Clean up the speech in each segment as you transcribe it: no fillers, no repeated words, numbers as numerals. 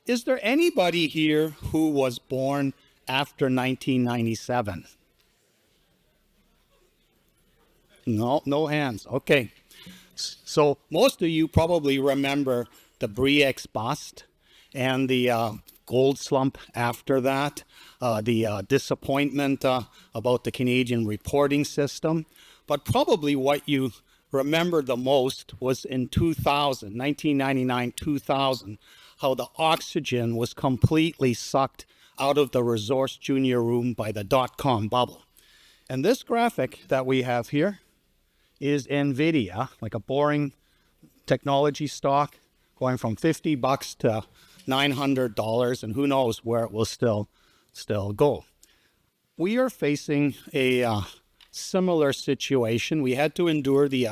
is there anybody here who was born after 1997? No, no hands. Okay. So most of you probably remember the Bre-X bust and the gold slump after that, the disappointment about the Canadian reporting system. But probably what you remember the most was in 2000, 1999, 2000, how the oxygen was completely sucked out of the resource junior room by the dot-com bubble. And this graphic that we have here is NVIDIA, like a boring technology stock, going from $50 to $900, and who knows where it will still go. We are facing a similar situation. We had to endure the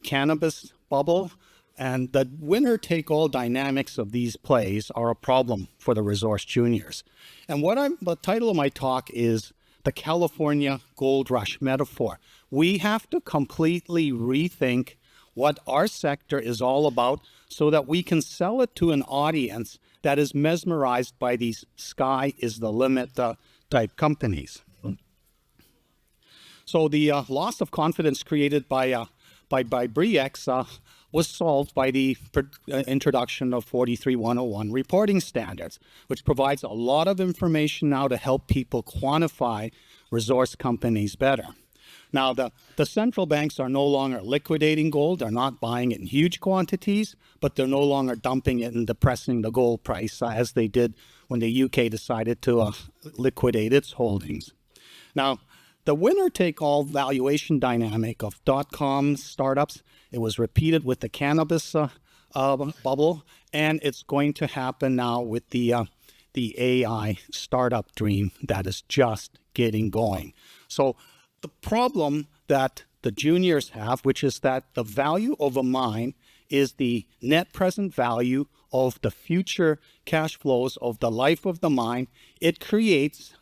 cannabis bubble, and the winner-take-all dynamics of these plays are a problem for the resource juniors. And the title of my talk is the California Gold Rush metaphor. We have to completely rethink what our sector is all about so that we can sell it to an audience that is mesmerized by these sky is the limit type companies. So the loss of confidence created by Bre-X was solved by the introduction of 43101 reporting standards, which provides a lot of information now to help people quantify resource companies better. Now, the central banks are no longer liquidating gold. They're not buying it in huge quantities, but they're no longer dumping it and depressing the gold price as they did when the UK decided to liquidate its holdings. Now, the winner-take-all valuation dynamic of dot-com startups, it was repeated with the cannabis bubble, and it's going to happen now with the AI startup dream that is just getting going. So the problem that the juniors have, which is that the value of a mine is the net present value of the future cash flows of the life of the mine, it creates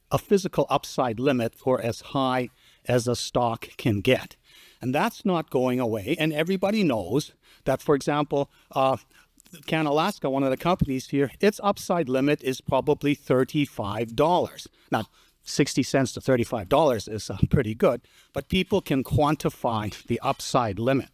a physical upside limit for as high as a stock can get. And that's not going away. And everybody knows that, for example, Canalaska, one of the companies here, its upside limit is probably $35. Now, 60 cents to $35 is pretty good, but people can quantify the upside limit.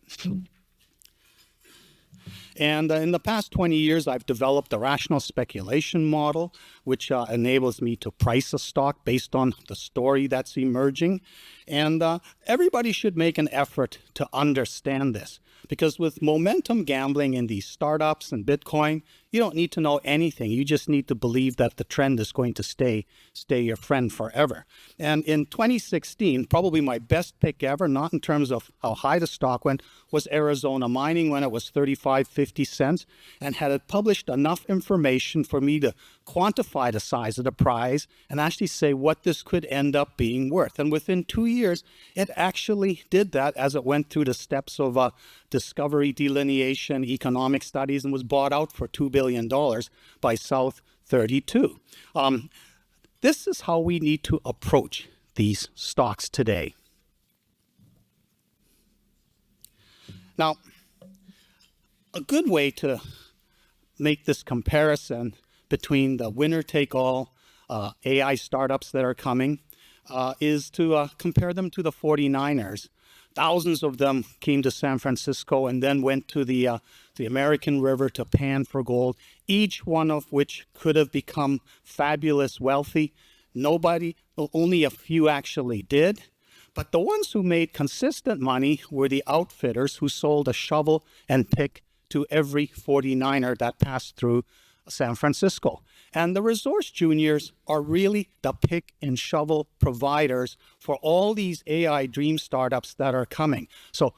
And in the past 20 years, I've developed a rational speculation model, which enables me to price a stock based on the story that's emerging. And everybody should make an effort to understand this, because with momentum gambling in these startups and Bitcoin, you don't need to know anything. You just need to believe that the trend is going to stay your friend forever. And in 2016, probably my best pick ever, not in terms of how high the stock went, was Arizona Mining when it was 35, 50 cents, and had it published enough information for me to quantify the size of the prize and actually say what this could end up being worth. And within 2 years, it actually did that as it went through the steps of discovery, delineation, economic studies, and was bought out for $2 billion by South 32. This is how we need to approach these stocks today. Now, a good way to make this comparison between the winner-take-all AI startups that are coming is to compare them to the 49ers. Thousands of them came to San Francisco and then went to the American River to pan for gold, each one of which could have become fabulous wealthy. Only a few actually did. But the ones who made consistent money were the outfitters who sold a shovel and pick to every 49er that passed through San Francisco. And the resource juniors are really the pick and shovel providers for all these AI dream startups that are coming. So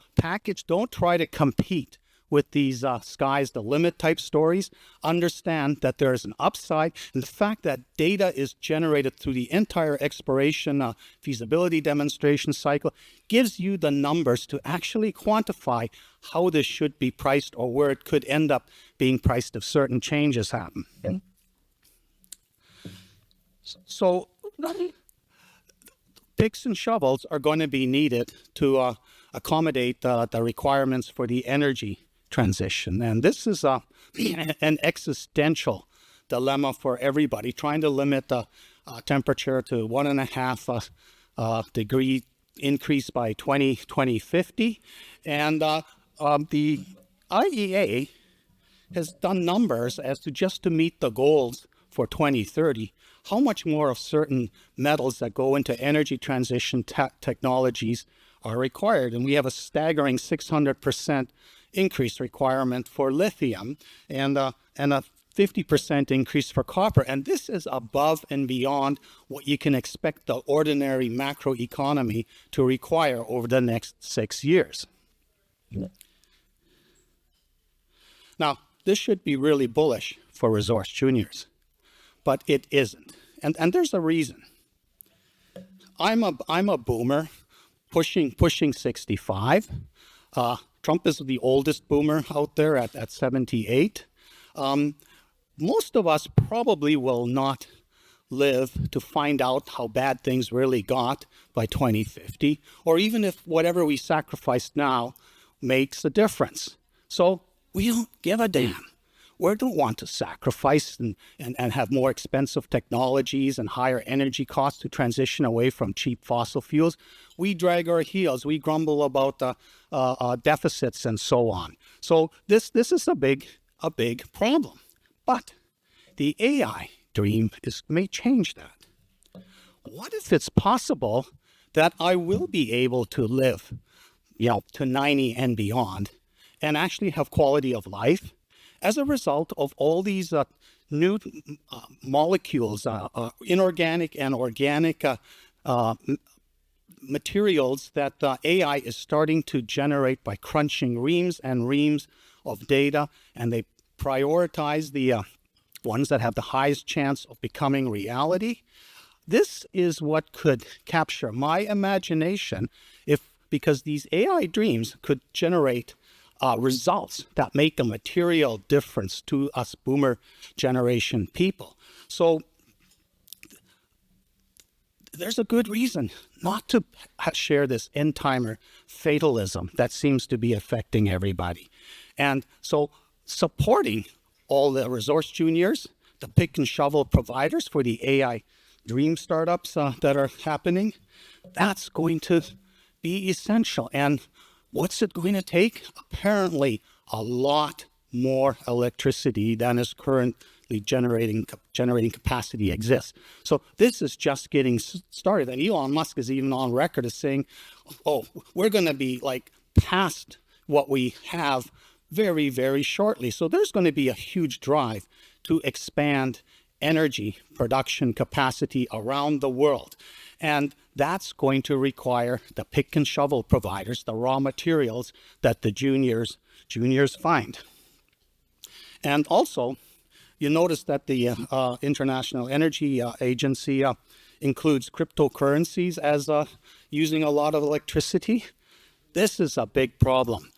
don't try to compete with these sky's the limit type stories. Understand that there is an upside, and the fact that data is generated through the entire exploration feasibility demonstration cycle gives you the numbers to actually quantify how this should be priced or where it could end up being priced if certain changes happen. Okay. So picks and shovels are going to be needed to accommodate the requirements for the energy transition. And this is an existential dilemma for everybody, trying to limit the temperature to 1.5 degree increase by 2050. And the IEA has done numbers as to just to meet the goals for 2030, how much more of certain metals that go into energy transition technologies are required. And we have a staggering 600% increase requirement for lithium and a 50% increase for copper. And this is above and beyond what you can expect the ordinary macroeconomy to require over the next 6 years. Now, this should be really bullish for resource juniors, but it isn't. And there's a reason. I'm a boomer, pushing 65. Trump is the oldest boomer out there at 78. Most of us probably will not live to find out how bad things really got by 2050, or even if whatever we sacrifice now makes a difference. So we don't give a damn. We don't want to sacrifice and have more expensive technologies and higher energy costs to transition away from cheap fossil fuels. We drag our heels. We grumble about the deficits and so on. So this is a big problem. But the AI dream may change that. What if it's possible that I will be able to live, to 90 and beyond, and actually have quality of life as a result of all these new molecules, inorganic and organic materials that AI is starting to generate by crunching reams and reams of data, and they prioritize the ones that have the highest chance of becoming reality. This is what could capture my imagination because these AI dreams could generate results that make a material difference to us boomer generation people. So there's a good reason not to share this end-timer fatalism that seems to be affecting everybody. And so supporting all the resource juniors, the pick and shovel providers for the AI dream startups that are happening, that's going to be essential. And what's it going to take? Apparently, a lot more electricity than is currently generating capacity exists. So this is just getting started. And Elon Musk is even on record as saying, oh, we're going to be past what we have very, very shortly. So there's going to be a huge drive to expand energy production capacity around the world. And that's going to require the pick and shovel providers, the raw materials that the juniors find. And also, you notice that the International Energy Agency includes cryptocurrencies as using a lot of electricity. This is a big problem.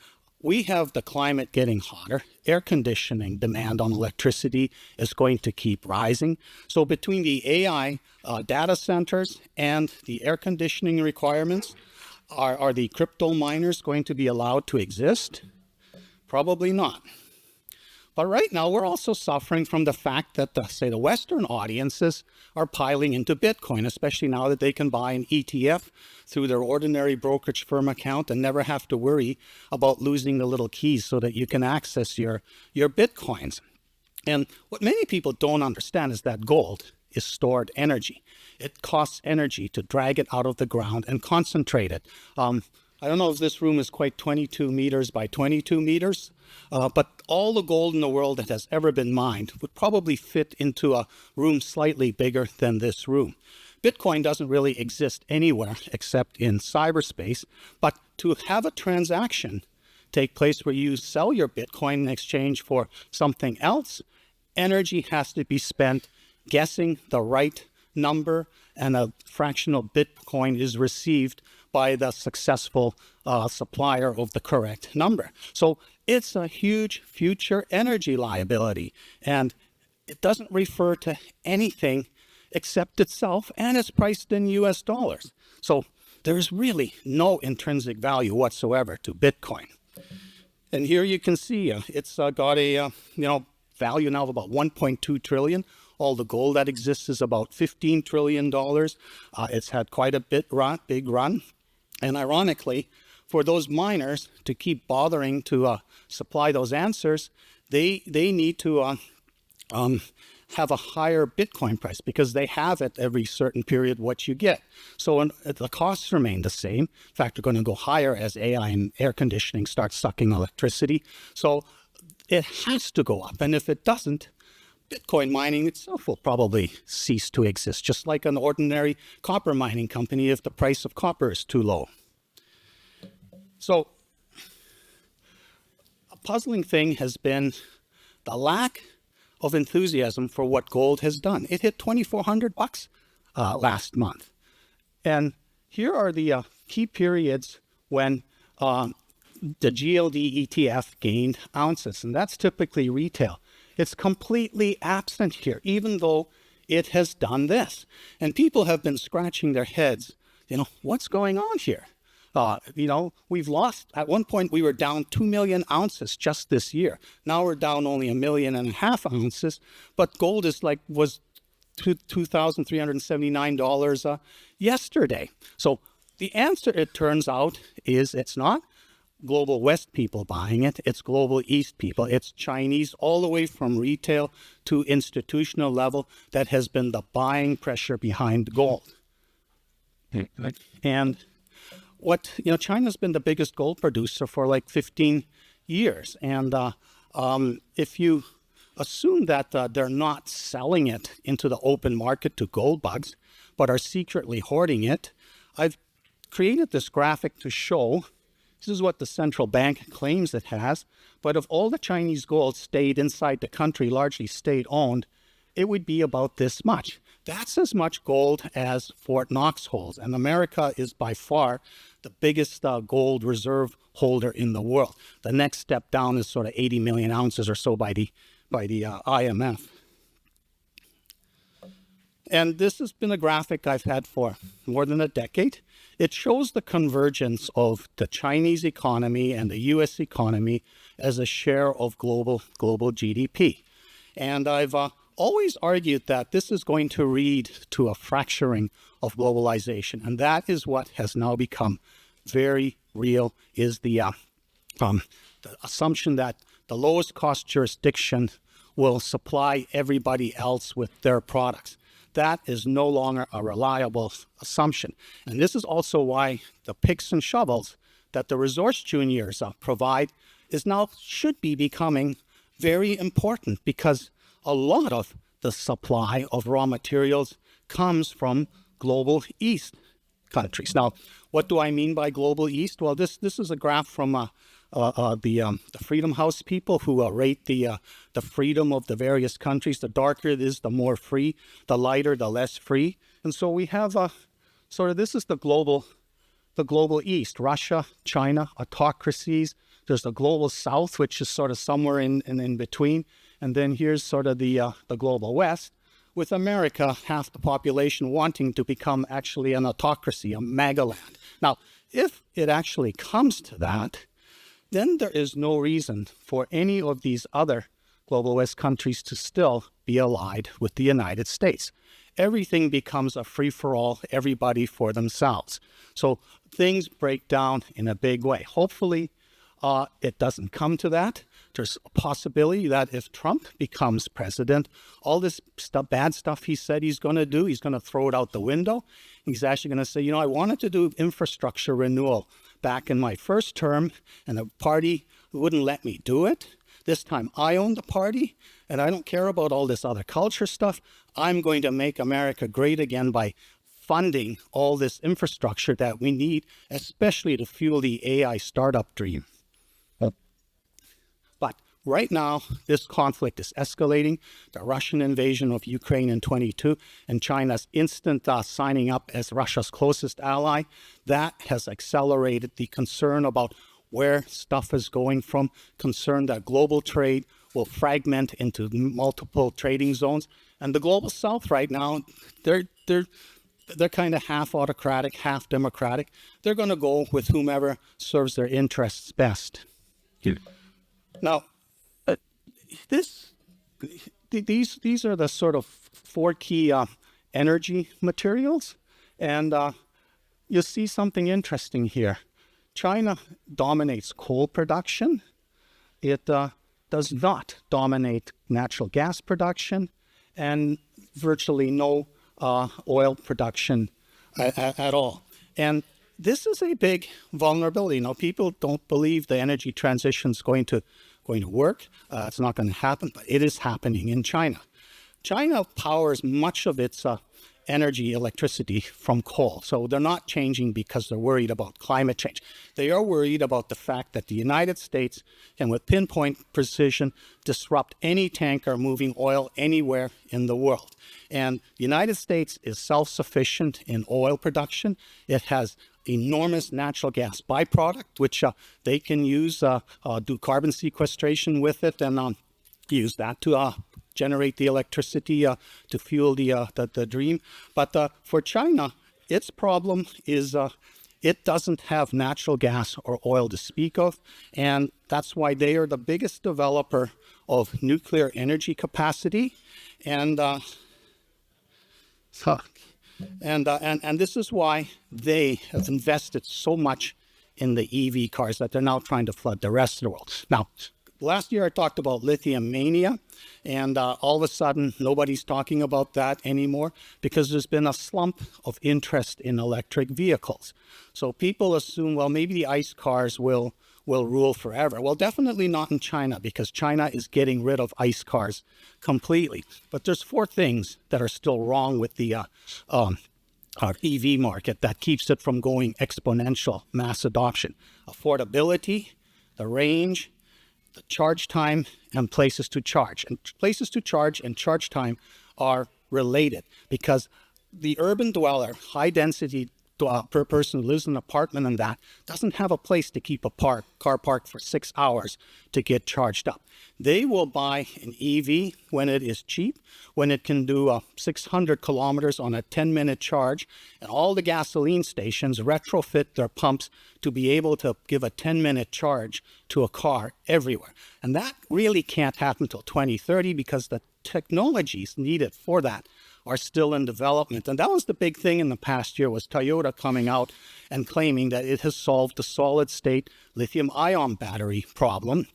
We have the climate getting hotter. Air conditioning demand on electricity is going to keep rising. So between the AI data centers and the air conditioning requirements, are the crypto miners going to be allowed to exist? Probably not. But right now, we're also suffering from the fact that, the Western audiences are piling into Bitcoin, especially now that they can buy an ETF through their ordinary brokerage firm account and never have to worry about losing the little keys so that you can access your Bitcoins. And what many people don't understand is that gold is stored energy. It costs energy to drag it out of the ground and concentrate it. I don't know if this room is quite 22 meters by 22 meters, but all the gold in the world that has ever been mined would probably fit into a room slightly bigger than this room. Bitcoin doesn't really exist anywhere except in cyberspace, but to have a transaction take place where you sell your Bitcoin in exchange for something else, energy has to be spent guessing the right number, and a fractional Bitcoin is received by the successful supplier of the correct number. So it's a huge future energy liability, and it doesn't refer to anything except itself, and it's priced in US dollars. So there's really no intrinsic value whatsoever to Bitcoin. And here you can see it's got a value now of about 1.2 trillion. All the gold that exists is about $15 trillion. It's had quite a big run. And ironically, for those miners to keep bothering to supply those answers, they need to have a higher Bitcoin price because they have at every certain period what you get. So the costs remain the same. In fact, they're going to go higher as AI and air conditioning start sucking electricity. So it has to go up. And if it doesn't, Bitcoin mining itself will probably cease to exist, just like an ordinary copper mining company if the price of copper is too low. So a puzzling thing has been the lack of enthusiasm for what gold has done. It hit $2,400 last month. And here are the key periods when the GLD ETF gained ounces, and that's typically retail. It's completely absent here, even though it has done this. And people have been scratching their heads, what's going on here? We've lost, at one point we were down 2 million ounces just this year. Now we're down only 1.5 million ounces, but gold was $2,379 yesterday. So the answer, it turns out, is it's not Global West people buying it, it's Global East people. It's Chinese all the way from retail to institutional level that has been the buying pressure behind gold. And China's been the biggest gold producer for like 15 years. And if you assume that they're not selling it into the open market to gold bugs, but are secretly hoarding it, I've created this graphic to show, this is what the central bank claims it has, but if all the Chinese gold stayed inside the country, largely state-owned, it would be about this much. That's as much gold as Fort Knox holds, and America is by far the biggest gold reserve holder in the world. The next step down is sort of 80 million ounces or so by the IMF. And this has been a graphic I've had for more than a decade. It shows the convergence of the Chinese economy and the U.S. economy as a share of global GDP. And I've always argued that this is going to lead to a fracturing of globalization. And that is what has now become very real, is the assumption that the lowest cost jurisdiction will supply everybody else with their products. That is no longer a reliable assumption. And this is also why the picks and shovels that the resource juniors provide should be becoming very important, because a lot of the supply of raw materials comes from Global East countries. Now, what do I mean by Global East? Well, this is a graph from the Freedom House people who rate the freedom of the various countries. The darker it is, the more free. The lighter, the less free. And so we have this is the global East: Russia, China, autocracies. There's the global South, which is sort of somewhere in between. And then here's sort of the global West, with America, half the population wanting to become actually an autocracy, a MAGA land. Now, if it actually comes to that, then there is no reason for any of these other Global West countries to still be allied with the United States. Everything becomes a free-for-all, everybody for themselves. So things break down in a big way. Hopefully, it doesn't come to that. There's a possibility that if Trump becomes president, all this bad stuff he said he's going to do, he's going to throw it out the window. He's actually going to say, I wanted to do infrastructure renewal back in my first term, and the party wouldn't let me do it. This time I own the party, and I don't care about all this other culture stuff. I'm going to make America great again by funding all this infrastructure that we need, especially to fuel the AI startup dream. But right now, this conflict is escalating. The Russian invasion of Ukraine in 22 and China's instant signing up as Russia's closest ally, that has accelerated the concern about where stuff is going from, concern that global trade will fragment into multiple trading zones. And the global South right now, they're kind of half autocratic, half democratic. They're going to go with whomever serves their interests best. Yeah. Now, this these are the sort of four key energy materials, and you'll see something interesting here. China dominates coal production. It does not dominate natural gas production, and virtually no oil production at all. And this is a big vulnerability. Now, people don't believe the energy transition is going to work. It's not going to happen, but it is happening in China. China powers much of its energy, electricity from coal. So they're not changing because they're worried about climate change. They are worried about the fact that the United States can, with pinpoint precision, disrupt any tanker moving oil anywhere in the world. And the United States is self-sufficient in oil production. It has enormous natural gas byproduct, which they can use, do carbon sequestration with it, and use that to generate the electricity to fuel the dream. But for China, its problem is it doesn't have natural gas or oil to speak of, and that's why they are the biggest developer of nuclear energy capacity. And this is why they have invested so much in the EV cars that they're now trying to flood the rest of the world. Now, last year I talked about lithium mania, and all of a sudden nobody's talking about that anymore because there's been a slump of interest in electric vehicles. So people assume, well, maybe the ICE cars will rule forever. Well, definitely not in China, because China is getting rid of ICE cars completely. But there's four things that are still wrong with the EV market that keeps it from going exponential mass adoption: affordability, the range, the charge time, and places to charge. And places to charge and charge time are related, because the urban dweller, high density per person who lives in an apartment and that, doesn't have a place to keep a car parked for 6 hours to get charged up. They will buy an EV when it is cheap, when it can do 600 kilometers on a 10-minute charge, and all the gasoline stations retrofit their pumps to be able to give a 10-minute charge to a car everywhere. And that really can't happen until 2030 because the technologies needed for that are still in development. And that was the big thing in the past year, was Toyota coming out and claiming that it has solved the solid state lithium ion battery problem,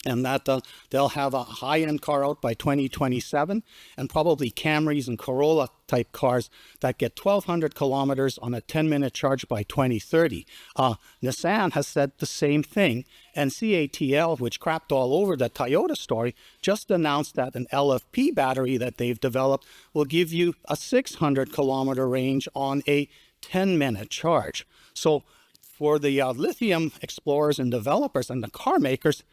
and that they'll have a high-end car out by 2027, and probably Camrys and Corolla type cars that get 1,200 kilometers on a 10-minute charge by 2030. Nissan has said the same thing, and CATL, which crapped all over the Toyota story, just announced that an LFP battery that they've developed will give you a 600 kilometer range on a 10-minute charge. So for the lithium explorers and developers and the car makers,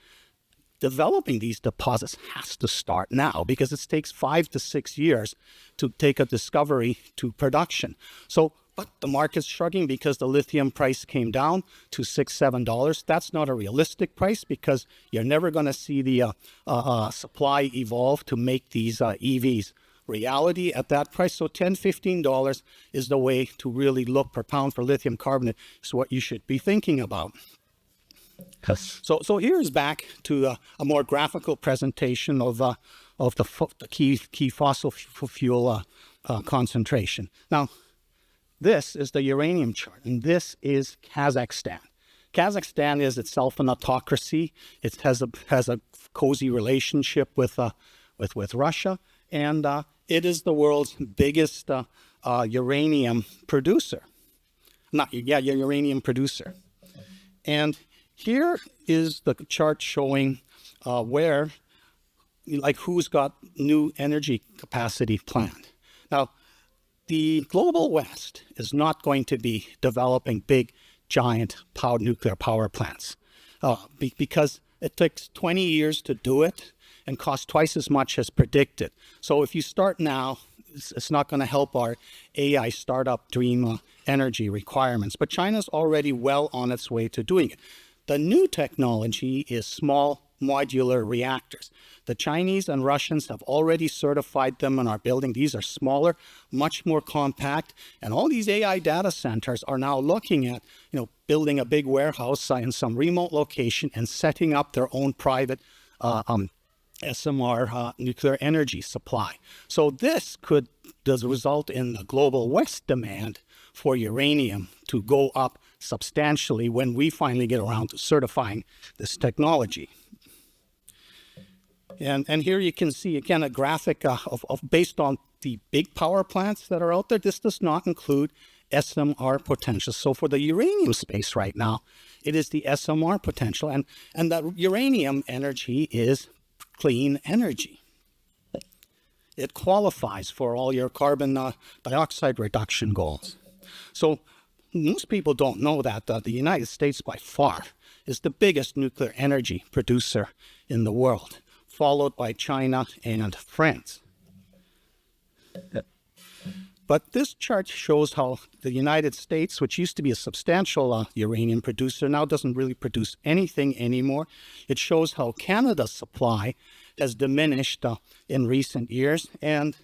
developing these deposits has to start now, because it takes 5 to 6 years to take a discovery to production. So, but the market's shrugging because the lithium price came down to $6-7. That's not a realistic price, because you're never going to see the supply evolve to make these EVs reality at that price. So $10-15 is the way to really look per pound for lithium carbonate, is what you should be thinking about. So here's back to a more graphical presentation of the key fossil fuel concentration. Now, this is the uranium chart, and this is Kazakhstan. Kazakhstan is itself an autocracy. It has a cozy relationship with Russia, and it is the world's biggest uranium producer. Uranium producer. And here is the chart showing where, like, who's got new energy capacity planned. Now, the global West is not going to be developing big, giant nuclear power plants because it takes 20 years to do it and costs twice as much as predicted. So if you start now, it's not going to help our AI startup dream energy requirements. But China's already well on its way to doing it. The new technology is small modular reactors. The Chinese and Russians have already certified them and are building. These are smaller, much more compact, and all these AI data centers are now looking at, building a big warehouse in some remote location and setting up their own private SMR nuclear energy supply. So this does result in the global West demand for uranium to go up substantially when we finally get around to certifying this technology. And here you can see, again, a graphic based on the big power plants that are out there. This does not include SMR potential. So for the uranium space right now, it is the SMR potential. And that uranium energy is clean energy. It qualifies for all your carbon dioxide reduction goals. So most people don't know that the United States by far is the biggest nuclear energy producer in the world, followed by China and France. But this chart shows how the United States, which used to be a substantial uranium producer, now doesn't really produce anything anymore. It shows how Canada's supply has diminished in recent years. And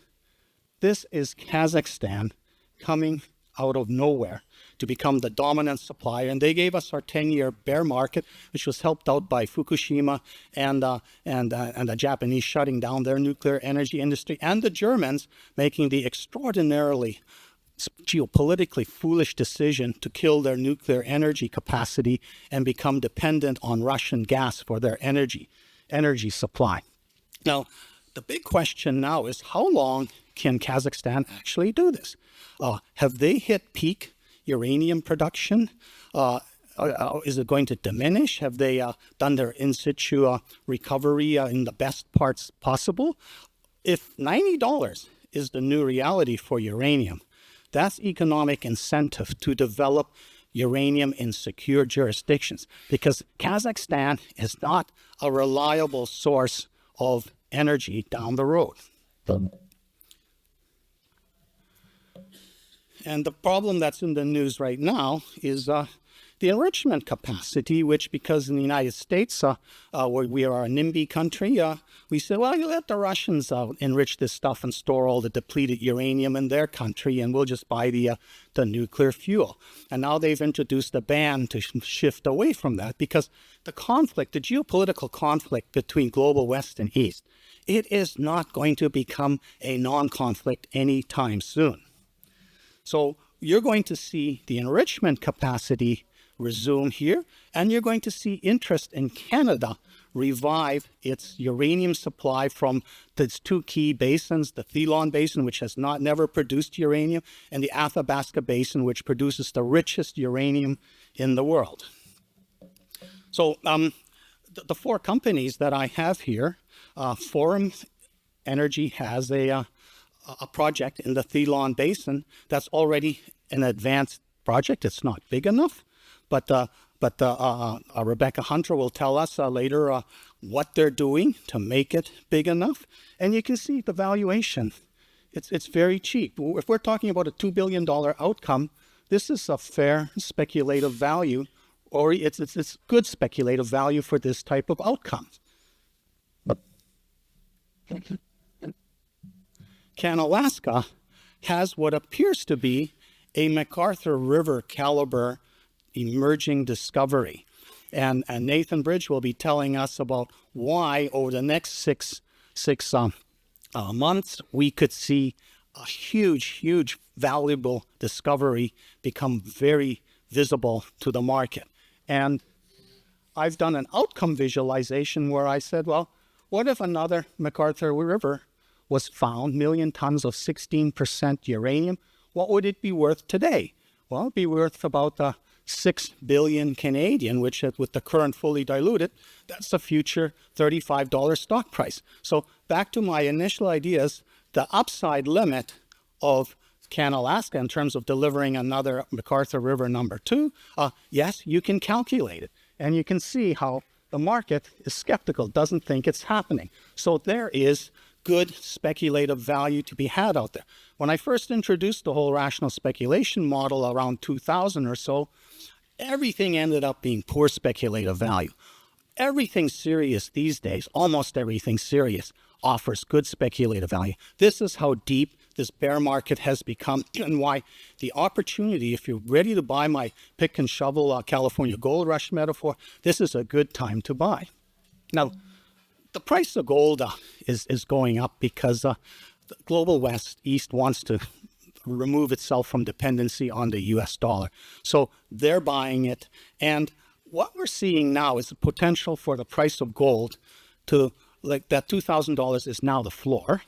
this is Kazakhstan coming out of nowhere to become the dominant supplier. And they gave us our 10-year bear market, which was helped out by Fukushima and the Japanese shutting down their nuclear energy industry, and the Germans making the extraordinarily geopolitically foolish decision to kill their nuclear energy capacity and become dependent on Russian gas for their energy supply. Now, the big question now is, how long can Kazakhstan actually do this? Have they hit peak uranium production? Is it going to diminish? Have they done their in situ recovery in the best parts possible? If $90 is the new reality for uranium, that's economic incentive to develop uranium in secure jurisdictions, because Kazakhstan is not a reliable source of energy down the road. And the problem that's in the news right now is the enrichment capacity, which, because in the United States, we are a NIMBY country, we say, well, you let the Russians enrich this stuff and store all the depleted uranium in their country, and we'll just buy the nuclear fuel. And now they've introduced a ban to shift away from that, because the conflict, the geopolitical conflict between global West and East, it is not going to become a non-conflict anytime soon. So you're going to see the enrichment capacity resume here, and you're going to see interest in Canada revive its uranium supply from its two key basins, the Thelon Basin, which has never produced uranium, and the Athabasca Basin, which produces the richest uranium in the world. So the four companies that I have here, Forum Energy has a project in the Thelon Basin that's already an advanced project. It's not big enough, but Rebecca Hunter will tell us later what they're doing to make it big enough. And you can see the valuation. It's very cheap. If we're talking about a $2 billion outcome, this is a fair speculative value, or it's good speculative value for this type of outcome. Canalaska has what appears to be a MacArthur River caliber emerging discovery. And Nathan Bridge will be telling us about why over the next six months we could see a huge valuable discovery become very visible to the market. And I've done an outcome visualization where I said, well, what if another MacArthur River was found, 1 million tons of 16% uranium? What would it be worth today? Well, it'd be worth about 6 billion Canadian, which with the current fully diluted, that's the future $35 stock price. So back to my initial ideas, the upside limit of Canalaska in terms of delivering another MacArthur River number 2, yes, you can calculate it. And you can see how the market is skeptical, doesn't think it's happening. So there is good speculative value to be had out there. When I first introduced the whole rational speculation model around 2000 or so, everything ended up being poor speculative value. Everything serious these days, almost everything serious, offers good speculative value. This is how deep this bear market has become, and why the opportunity, if you're ready to buy my pick and shovel California gold rush metaphor, this is a good time to buy. Now, the price of gold is going up because the global East wants to remove itself from dependency on the US dollar. So they're buying it. And what we're seeing now is the potential for the price of gold to, like that $2,000 is now the floor,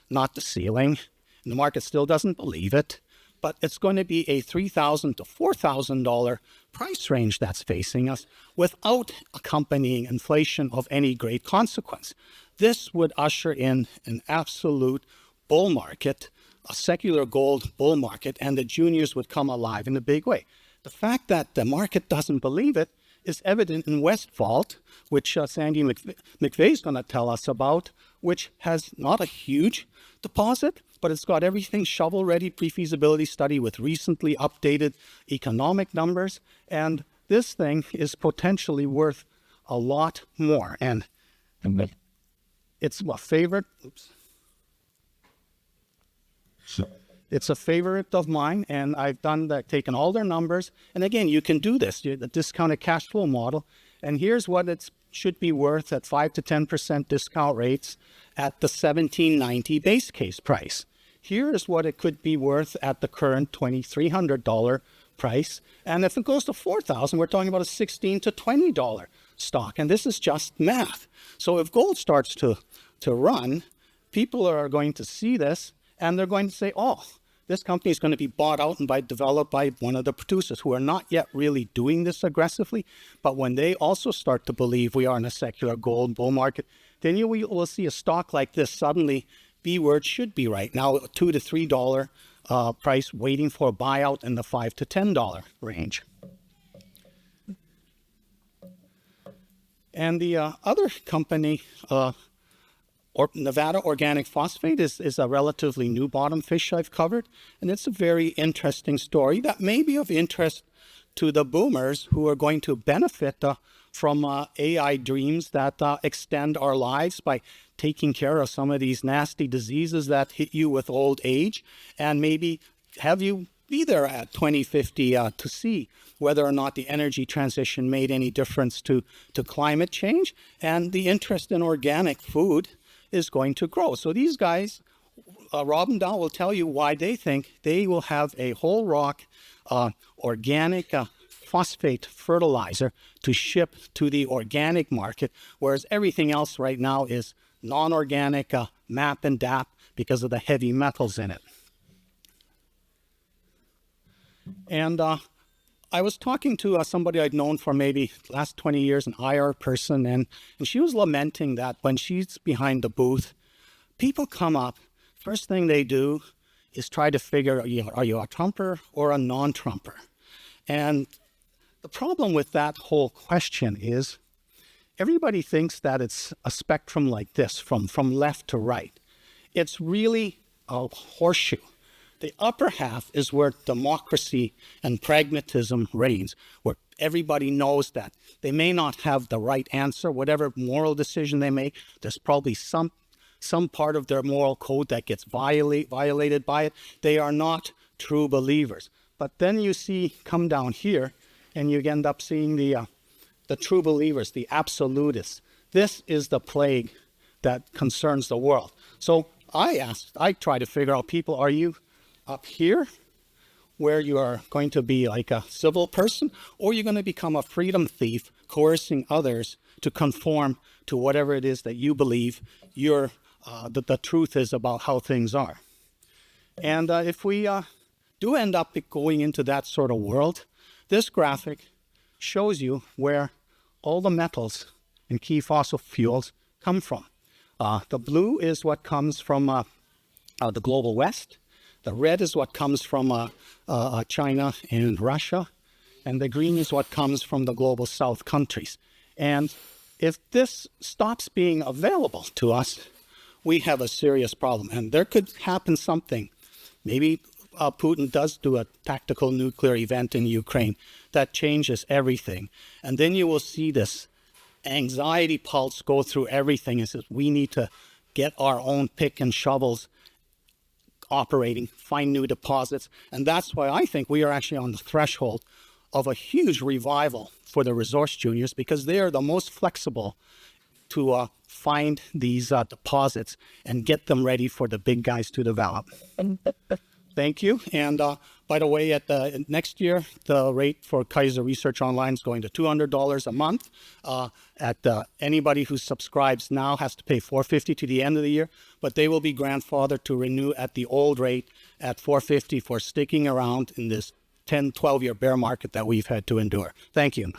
not the ceiling. And the market still doesn't believe it, but it's going to be a $3,000 to $4,000 price range that's facing us without accompanying inflation of any great consequence. This would usher in an absolute bull market, a secular gold bull market, and the juniors would come alive in a big way. The fact that the market doesn't believe it is evident in Westfault, which Sandy McVeigh is going to tell us about, which has not a huge deposit, but it's got everything shovel-ready pre-feasibility study with recently updated economic numbers, and this thing is potentially worth a lot more. And it's a favorite. Oops. It's a favorite of mine, and I've done that, taken all their numbers. And again, you can do this, the discounted cash flow model. And here's what it should be worth at 5 to 10% discount rates at the $1,790 base case price. Here is what it could be worth at the current $2,300 price. And if it goes to $4,000, we're talking about a $16 to $20 stock. And this is just math. So if gold starts to run, people are going to see this, and they're going to say, oh, this company is going to be bought out and developed by one of the producers who are not yet really doing this aggressively. But when they also start to believe we are in a secular gold bull market, then you will see a stock like this suddenly be where it should be right now, $2 to $3 price, waiting for a buyout in the $5 to $10 range. And the other company, Nevada Organic Phosphate, is a relatively new bottom fish I've covered, and it's a very interesting story that may be of interest to the boomers who are going to benefit from AI dreams that extend our lives by taking care of some of these nasty diseases that hit you with old age, and maybe have you be there at 2050 to see whether or not the energy transition made any difference to climate change, and the interest in organic food is going to grow. So these guys, Rob and Dow will tell you why they think they will have a whole rock organic phosphate fertilizer to ship to the organic market, whereas everything else right now is non-organic MAP and DAP because of the heavy metals in it. And I was talking to somebody I'd known for maybe the last 20 years, an IR person, and she was lamenting that when she's behind the booth, people come up, first thing they do is try to figure, are you a Trumper or a non-Trumper? And the problem with that whole question is everybody thinks that it's a spectrum like this, from left to right. It's really a horseshoe. The upper half is where democracy and pragmatism reigns, where everybody knows that they may not have the right answer, whatever moral decision they make, there's probably some part of their moral code that gets violated by it. They are not true believers. But then you see, come down here, and you end up seeing the true believers, the absolutists. This is the plague that concerns the world. So I try to figure out, people, are you up here where you are going to be like a civil person, or you're going to become a freedom thief, coercing others to conform to whatever it is that you believe the truth is about how things are? And if we do end up going into that sort of world, this graphic shows you where all the metals and key fossil fuels come from. The blue is what comes from the global West. The red is what comes from China and Russia, and the green is what comes from the global South countries. And if this stops being available to us, we have a serious problem. And there could happen something. Maybe Putin does do a tactical nuclear event in Ukraine that changes everything. And then you will see this anxiety pulse go through everything and says, we need to get our own pick and shovels operating, find new deposits. And that's why I think we are actually on the threshold of a huge revival for the resource juniors, because they are the most flexible to find these deposits and get them ready for the big guys to develop. Thank you. And by the way, at the next year, the rate for Kaiser Research Online is going to $200 a month. Anybody who subscribes now has to pay $450 to the end of the year, but they will be grandfathered to renew at the old rate at $450 for sticking around in this 10, 12-year bear market that we've had to endure. Thank you.